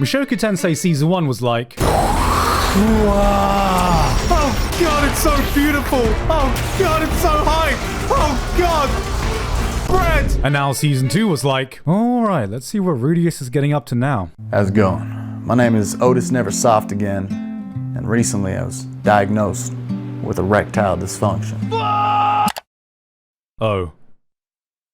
Mushoku Tensei Season 1 was like... Wow! Oh god, it's so beautiful! Oh god, it's so high! Oh god! Bread! And now Season 2 was like... Alright, let's see what Rudius is getting up to now. How's it going? My name is Otis Never Soft again, and recently I was diagnosed with erectile dysfunction. Oh.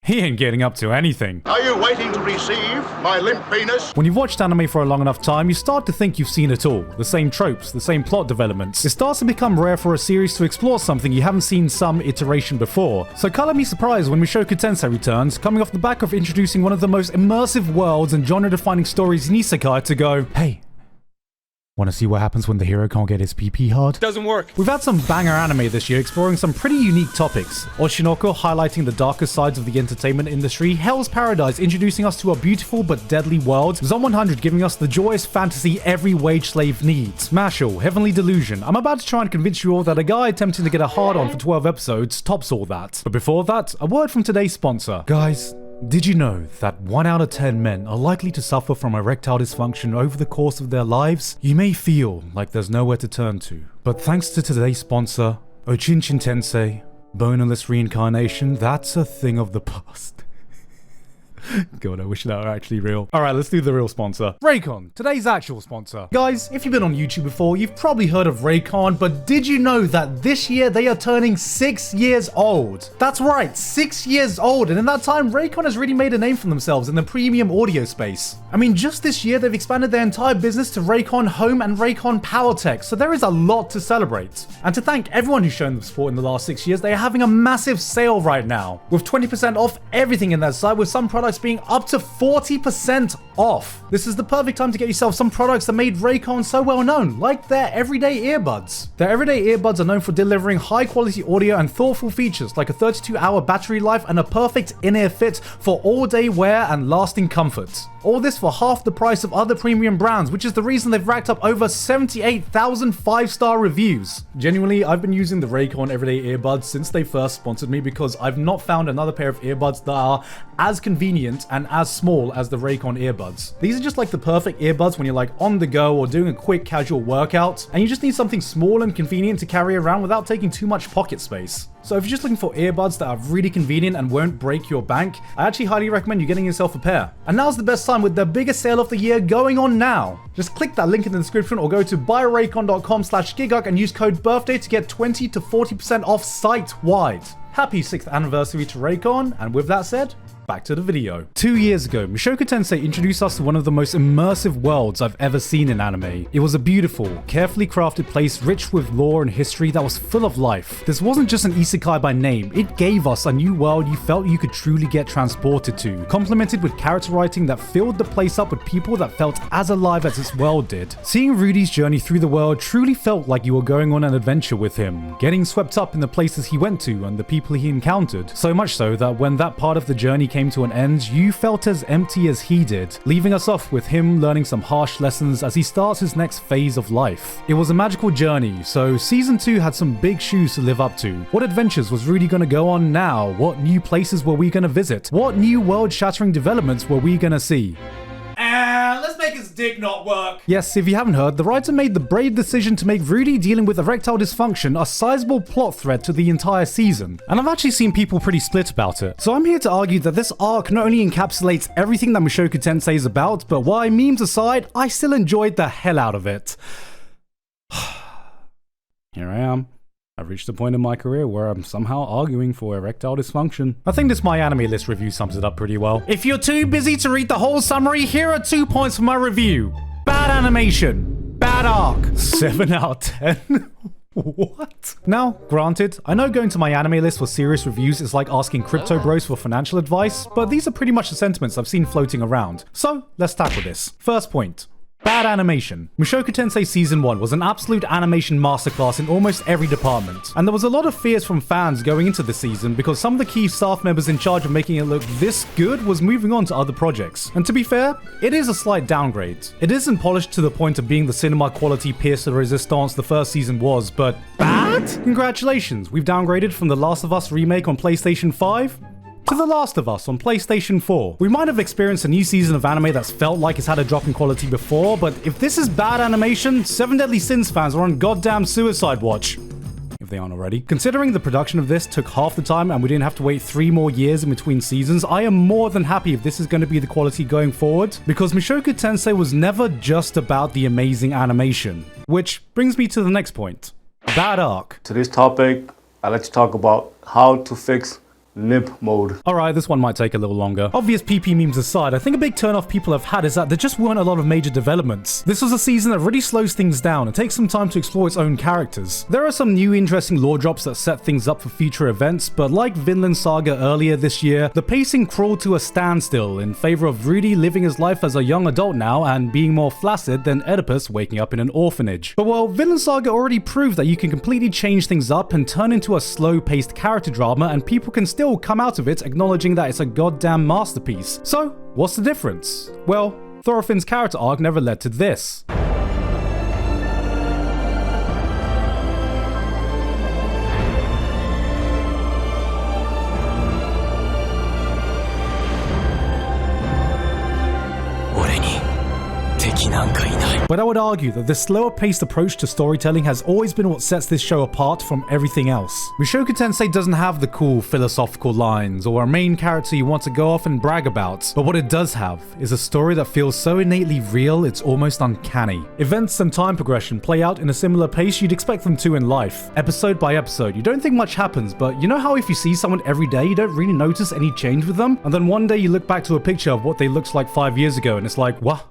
He ain't getting up to anything. Are you waiting to receive my limp penis? When you've watched anime for a long enough time, you start to think you've seen it all. The same tropes, the same plot developments. It starts to become rare for a series to explore something you haven't seen some iteration before. So color me surprised when Mushoku Tensei returns, coming off the back of introducing one of the most immersive worlds and genre-defining stories in isekai to go, hey, want to see what happens when the hero can't get his PP hard? Doesn't work. We've had some banger anime this year exploring some pretty unique topics. Oshinoko highlighting the darker sides of the entertainment industry, Hell's Paradise introducing us to a beautiful but deadly world, Zom 100 giving us the joyous fantasy every wage slave needs, Mashal, Heavenly Delusion. I'm about to try and convince you all that a guy attempting to get a hard on for 12 episodes tops all that. But before that, a word from today's sponsor. Guys, did you know that 1 out of 10 men are likely to suffer from erectile dysfunction over the course of their lives? You may feel like there's nowhere to turn to, but thanks to today's sponsor, Mushoku Tensei, boneless reincarnation, that's a thing of the past. God, I wish that were actually real. Alright, let's do the real sponsor. Raycon, today's actual sponsor. Guys, if you've been on YouTube before, you've probably heard of Raycon, but did you know that this year they are turning 6 years old? That's right, 6 years old, and in that time, Raycon has really made a name for themselves in the premium audio space. I mean, just this year, they've expanded their entire business to Raycon Home and Raycon PowerTech, so there is a lot to celebrate. And to thank everyone who's shown them support in the last 6 years, they are having a massive sale right now, with 20% off everything in their site, with some products being up to 40% off. This is the perfect time to get yourself some products that made Raycon so well known, like their everyday earbuds. Their everyday earbuds are known for delivering high quality audio and thoughtful features like a 32-hour battery life and a perfect in-ear fit for all-day wear and lasting comfort. All this for half the price of other premium brands, which is the reason they've racked up over 78,000 5-star reviews. Genuinely, I've been using the Raycon everyday earbuds since they first sponsored me because I've not found another pair of earbuds that are as convenient and as small as the Raycon earbuds. These are just like the perfect earbuds when you're like on the go or doing a quick casual workout, and you just need something small and convenient to carry around without taking too much pocket space. So if you're just looking for earbuds that are really convenient and won't break your bank, I actually highly recommend you getting yourself a pair. And now's the best time with the biggest sale of the year going on now. Just click that link in the description or go to buyraycon.com/Gigguk and use code BIRTHDAY to get 20 to 40% off site-wide. Happy 6th anniversary to Raycon, and with that said, back to the video. 2 years ago, Mushoku Tensei introduced us to one of the most immersive worlds I've ever seen in anime. It was a beautiful, carefully crafted place rich with lore and history that was full of life. This wasn't just an isekai by name, it gave us a new world you felt you could truly get transported to, complemented with character writing that filled the place up with people that felt as alive as this world did. Seeing Rudy's journey through the world truly felt like you were going on an adventure with him, getting swept up in the places he went to and the people he encountered. So much so that when that part of the journey came to an end, you felt as empty as he did, leaving us off with him learning some harsh lessons as he starts his next phase of life. It was a magical journey, so season 2 had some big shoes to live up to. What adventures was Rudy gonna go on now? What new places were we gonna visit? What new world-shattering developments were we gonna see? Let's make his dick not work. Yes, if you haven't heard, the writer made the brave decision to make Rudy dealing with erectile dysfunction a sizable plot thread to the entire season. And I've actually seen people pretty split about it. So I'm here to argue that this arc not only encapsulates everything that Mushoku Tensei is about, but why, memes aside, I still enjoyed the hell out of it. Here I am. I've reached a point in my career where I'm somehow arguing for erectile dysfunction. I think this My Anime List review sums it up pretty well. If you're too busy to read the whole summary, here are 2 points for my review. Bad animation. Bad arc. 7 out of 10. What? Now, granted, I know going to My Anime List for serious reviews is like asking crypto bros for financial advice, but these are pretty much the sentiments I've seen floating around. So, let's tackle this. First point. Bad animation. Mushoku Tensei Season 1 was an absolute animation masterclass in almost every department, and there was a lot of fears from fans going into the season because some of the key staff members in charge of making it look this good was moving on to other projects. And to be fair, it is a slight downgrade. It isn't polished to the point of being the cinema quality Pierce de Resistance the first season was, but bad? Congratulations, we've downgraded from The Last of Us remake on PlayStation 5 To The Last of Us on PlayStation 4. We might have experienced a new season of anime that's felt like it's had a drop in quality before, but if this is bad animation, Seven Deadly Sins fans are on goddamn suicide watch. If they aren't already. Considering the production of this took half the time and we didn't have to wait 3 more years in between seasons, I am more than happy if this is going to be the quality going forward, because Mushoku Tensei was never just about the amazing animation. Which brings me to the next point. Bad arc. Today's topic, I'd like to talk about how to fix limp mode. Alright, this one might take a little longer. Obvious PP memes aside, I think a big turnoff people have had is that there just weren't a lot of major developments. This was a season that really slows things down and takes some time to explore its own characters. There are some new interesting lore drops that set things up for future events, but like Vinland Saga earlier this year, the pacing crawled to a standstill in favor of Rudy living his life as a young adult now and being more flaccid than Oedipus waking up in an orphanage. But well, Vinland Saga already proved that you can completely change things up and turn into a slow-paced character drama, and people can still come out of it acknowledging that it's a goddamn masterpiece. So, what's the difference? Well, Thorfinn's character arc never led to this. But I would argue that this slower paced approach to storytelling has always been what sets this show apart from everything else. Mushoku Tensei doesn't have the cool philosophical lines or a main character you want to go off and brag about, but what it does have is a story that feels so innately real it's almost uncanny. Events and time progression play out in a similar pace you'd expect them to in life. Episode by episode, you don't think much happens, but you know how if you see someone every day you don't really notice any change with them? And then one day you look back to a picture of what they looked like 5 years ago and it's like, what?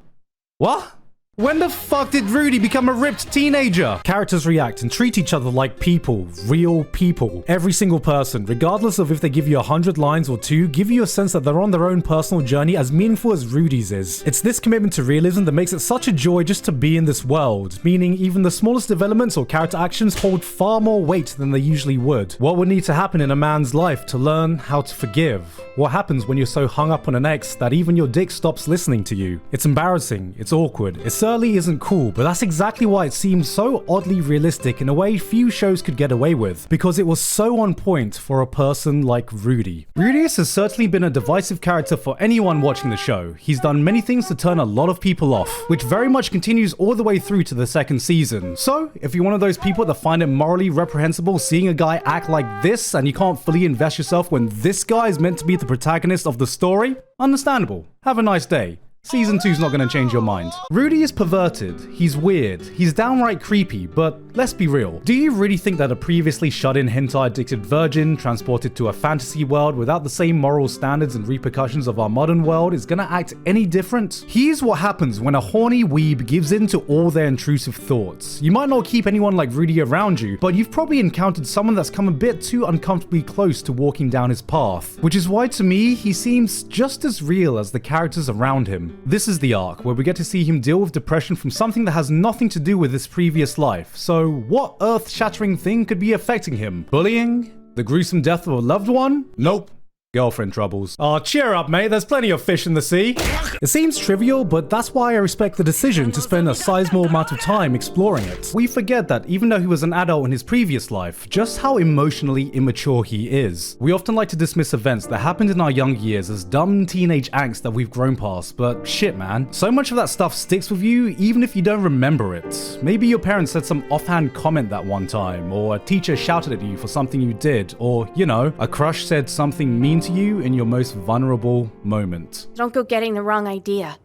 What? When the fuck did Rudy become a ripped teenager? Characters react and treat each other like people, real people. Every single person, regardless of if they give you 100 lines or 2, give you a sense that they're on their own personal journey as meaningful as Rudy's is. It's this commitment to realism that makes it such a joy just to be in this world, meaning even the smallest developments or character actions hold far more weight than they usually would. What would need to happen in a man's life to learn how to forgive? What happens when you're so hung up on an ex that even your dick stops listening to you? It's embarrassing, it's awkward, it certainly isn't cool, but that's exactly why it seemed so oddly realistic in a way few shows could get away with, because it was so on point for a person like Rudy. Rudius has certainly been a divisive character for anyone watching the show. He's done many things to turn a lot of people off, which very much continues all the way through to the second season. So, if you're one of those people that find it morally reprehensible seeing a guy act like this and you can't fully invest yourself when this guy is meant to be the protagonist of the story, understandable. Have a nice day. Season 2's not going to change your mind. Rudy is perverted, he's weird, he's downright creepy, but let's be real. Do you really think that a previously shut-in hentai-addicted virgin transported to a fantasy world without the same moral standards and repercussions of our modern world is going to act any different? Here's what happens when a horny weeb gives in to all their intrusive thoughts. You might not keep anyone like Rudy around you, but you've probably encountered someone that's come a bit too uncomfortably close to walking down his path. Which is why to me, he seems just as real as the characters around him. This is the arc, where we get to see him deal with depression from something that has nothing to do with his previous life. So what earth-shattering thing could be affecting him? Bullying? The gruesome death of a loved one? Nope. Girlfriend troubles. Aw, cheer up, mate. There's plenty of fish in the sea. It seems trivial, but that's why I respect the decision to spend a sizable amount of time exploring it. We forget that even though he was an adult in his previous life, just how emotionally immature he is. We often like to dismiss events that happened in our young years as dumb teenage angst that we've grown past, but shit, man. So much of that stuff sticks with you even if you don't remember it. Maybe your parents said some offhand comment that one time, or a teacher shouted at you for something you did, or, you know, a crush said something mean to you in your most vulnerable moment. Don't go getting the wrong idea.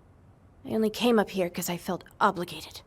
I only came up here because I felt obligated.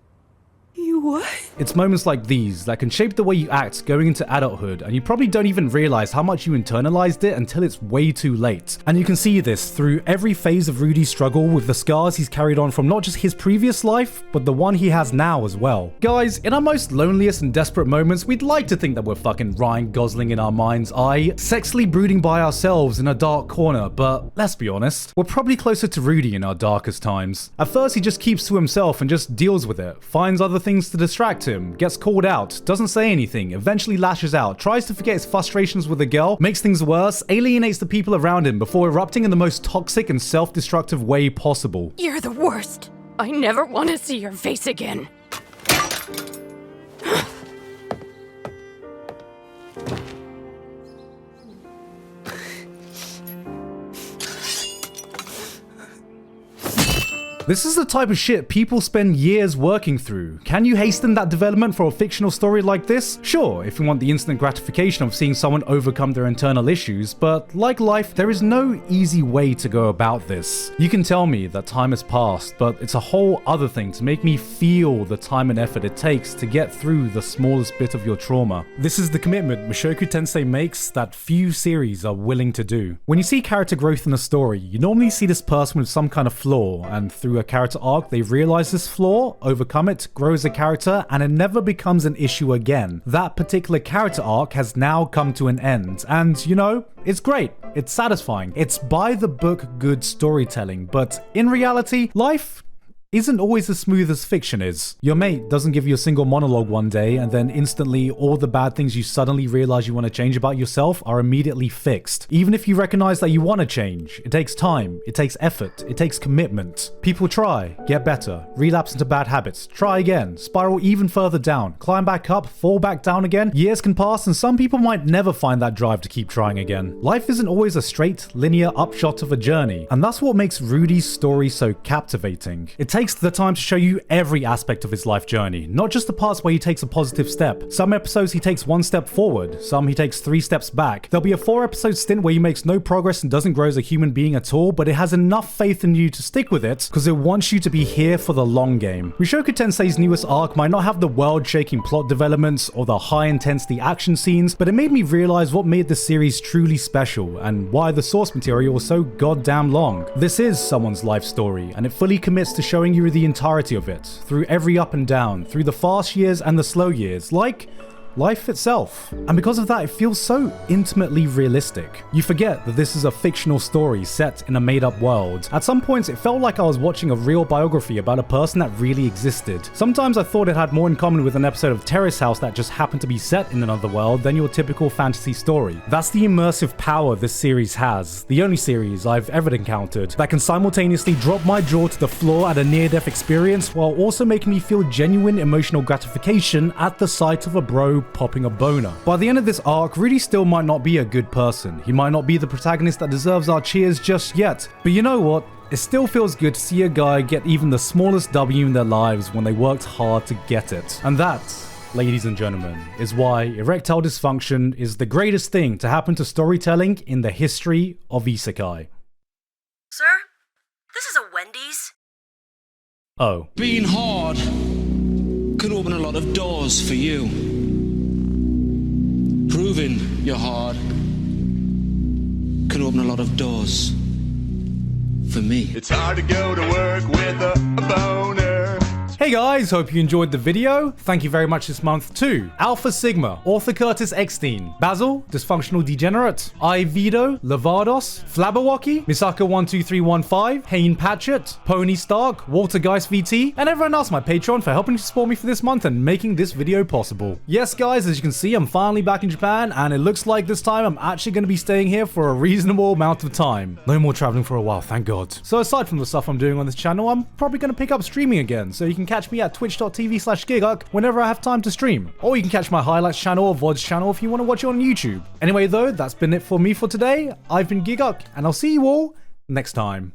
You what? It's moments like these that can shape the way you act going into adulthood, and you probably don't even realize how much you internalized it until it's way too late. And you can see this through every phase of Rudy's struggle with the scars he's carried on from not just his previous life, but the one he has now as well. Guys, in our most loneliest and desperate moments, we'd like to think that we're fucking Ryan Gosling in our mind's eye, sexily brooding by ourselves in a dark corner, but let's be honest, we're probably closer to Rudy in our darkest times. At first, he just keeps to himself and just deals with it, finds other things to distract him, gets called out, doesn't say anything, eventually lashes out, tries to forget his frustrations with the girl, makes things worse, alienates the people around him before erupting in the most toxic and self-destructive way possible. You're the worst. I never want to see your face again. This is the type of shit people spend years working through. Can you hasten that development for a fictional story like this? Sure, if you want the instant gratification of seeing someone overcome their internal issues, but like life, there is no easy way to go about this. You can tell me that time has passed, but it's a whole other thing to make me feel the time and effort it takes to get through the smallest bit of your trauma. This is the commitment Mushoku Tensei makes that few series are willing to do. When you see character growth in a story, you normally see this person with some kind of flaw, and through a character arc, they realize this flaw, overcome it, grows a character, and it never becomes an issue again. That particular character arc has now come to an end, and you know, it's great. It's satisfying. It's by the book good storytelling, but in reality, life isn't always as smooth as fiction is. Your mate doesn't give you a single monologue one day and then instantly all the bad things you suddenly realize you want to change about yourself are immediately fixed. Even if you recognize that you want to change, it takes time, it takes effort, it takes commitment. People try, get better, relapse into bad habits, try again, spiral even further down, climb back up, fall back down again. Years can pass and some people might never find that drive to keep trying again. Life isn't always a straight, linear upshot of a journey, and that's what makes Rudy's story so captivating. It takes the time to show you every aspect of his life journey, not just the parts where he takes a positive step. Some episodes he takes one step forward, some he takes 3 steps back. There'll be a 4-episode stint where he makes no progress and doesn't grow as a human being at all, but it has enough faith in you to stick with it because it wants you to be here for the long game. Mushoku Tensei's newest arc might not have the world-shaking plot developments or the high-intensity action scenes, but it made me realize what made the series truly special and why the source material was so goddamn long. This is someone's life story, and it fully commits to showing you the entirety of it, through every up and down, through the fast years and the slow years, like life itself. And because of that, it feels so intimately realistic. You forget that this is a fictional story set in a made-up world. At some points, it felt like I was watching a real biography about a person that really existed. Sometimes I thought it had more in common with an episode of Terrace House that just happened to be set in another world than your typical fantasy story. That's the immersive power this series has, the only series I've ever encountered, that can simultaneously drop my jaw to the floor at a near-death experience while also making me feel genuine emotional gratification at the sight of a bro popping a boner. By the end of this arc, Rudy still might not be a good person. He might not be the protagonist that deserves our cheers just yet. But you know what? It still feels good to see a guy get even the smallest W in their lives when they worked hard to get it. And that, ladies and gentlemen, is why erectile dysfunction is the greatest thing to happen to storytelling in the history of isekai. Sir? This is a Wendy's? Oh. Being hard could open a lot of doors for you. Proving you're hard can open a lot of doors for me. It's hard to go to work with a boner. Hey guys, hope you enjoyed the video. Thank you very much this month to Alpha Sigma, Author Curtis Eckstein, Basil, Dysfunctional Degenerate, Ivido, Lavados, Flabberwocky, Misaka12315, Hayne Patchett, Pony Stark, Walter Geist VT, and everyone else on my Patreon for helping to support me for this month and making this video possible. Yes guys, as you can see, I'm finally back in Japan and it looks like this time I'm actually going to be staying here for a reasonable amount of time. No more traveling for a while, thank God. So aside from the stuff I'm doing on this channel, I'm probably going to pick up streaming again, so you can catch me at twitch.tv/Gigguk whenever I have time to stream. Or you can catch my highlights channel or VODs channel if you want to watch it on YouTube. Anyway though, that's been it for me for today. I've been Gigguk, and I'll see you all next time.